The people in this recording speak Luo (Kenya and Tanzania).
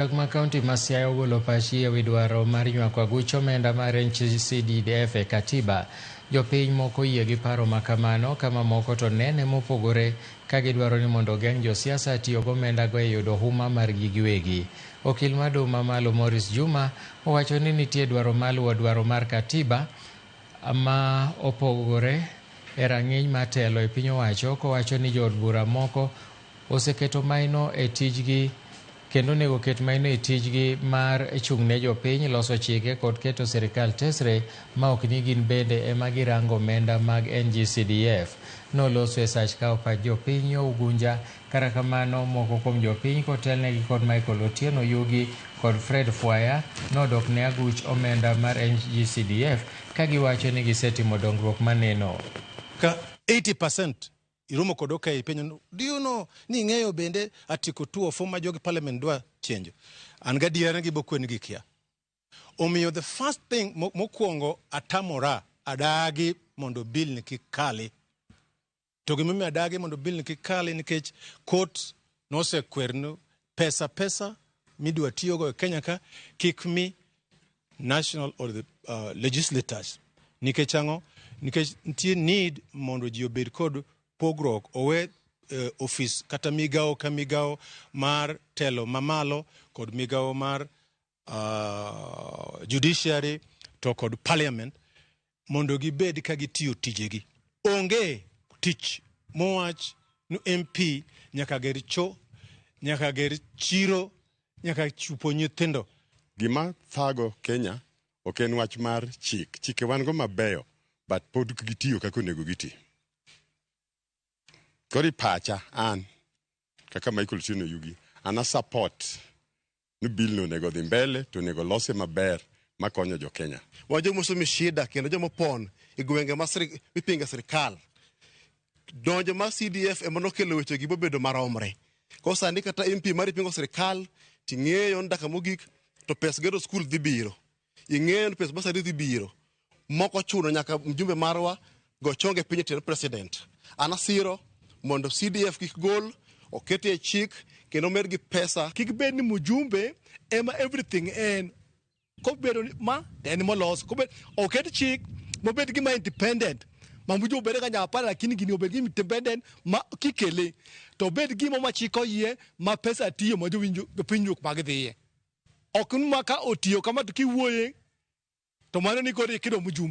Ma kaunti ma Siaya ogolo pachi ewi dwaro mar ywako aguch omenda mar NCDF e katiba. Jopiny moko yie gi paro ma kamano, kama moko to nene mopogore ka gidwaro ni mondo ogeng' josiasa tiyo gomenda go e yudo huma margi giwegi. Okil maduong' mamalo Morris Juma owacho ni nitie dwaro maluwo dwaro mar katiba ma opogore e rang'iny matelo e piny owacho, kowacho ni jood bura moko oseketo maino e tijgi kendo nego ket maino e tijgi mar chung' ne jopiny, loso chike kod keto sirikal tesre ma ok ni gin bende ema girango omenda mag NGCDF. Noloso e sach kawo pach jopiny yo Ugunja. Kata kamano, moko kuom jopiny kotelnegi kod Michael Otieno Yugi kod Fred Fwaya nodok ne aguch omenda mar NGCDF ka giwacho ni gisetimo dongruok maneno. Ka 80% iromo kod okay penyo, do you know ni ng'eyo bende Article 2 ma jogi parliament dwa change? An gadiera gi bokwen gi kia. Omiyo the first thing mokwongo atamora adagi mondo bill ni kikali. To gimimi adagi mondo bill ni kikali nikech court nose kwerno pesa midwa tiyogo e Kenya ka kik mi national or the legislators. Nikech ango? Nikech nitie need mondo ji obed kod pogrok owe office kata migao ka migao mar telo mamalo kod migao mar judiciary to kod parliament mondo gibed ka gitiyo tijegi. Onge tich mowach no MP nyaka ger cho, nyaka ger chiro, nyaka chupo nyithindo. Gima thago Kenya ok en wach mar chike wan go mabeyo, but pod gitiyo kaka onego giti. Kori pacha an kaka Michael Otieno Yugi ana support ni bill no nego dhi mbele to nego lose maber makonyo jo Kenya. Wajo musomi shida kendo jomo pon igwenge mipinga sirikal. Donjo ma CDF emonokelo weche gi bobedo maromre. Kosa ni kata MP mari pingo sirikal ting'eyo ndaka mogik to pes gero school dhi biro. Ing'eyo pes basari dhi biro. Moko chuno nyaka mjumbe marwa go chonge pinye teno president. Anasiro mondo CDF kik gol okete chik kendo mer gi pesa kik bed ni mujumbe ema everything en ko bedo ma en molos ko bed oket chik mo bed gi ma independent ma mujumbe bed ga nyapa lakini gini obed gi independent ma kikele to bed gi ma chiko yie ma pesa tiyo mo jowinjo pinyuk mag dhiye ok maka otiyo kama to kiwuoye to mano ni kodi kido mujumbe.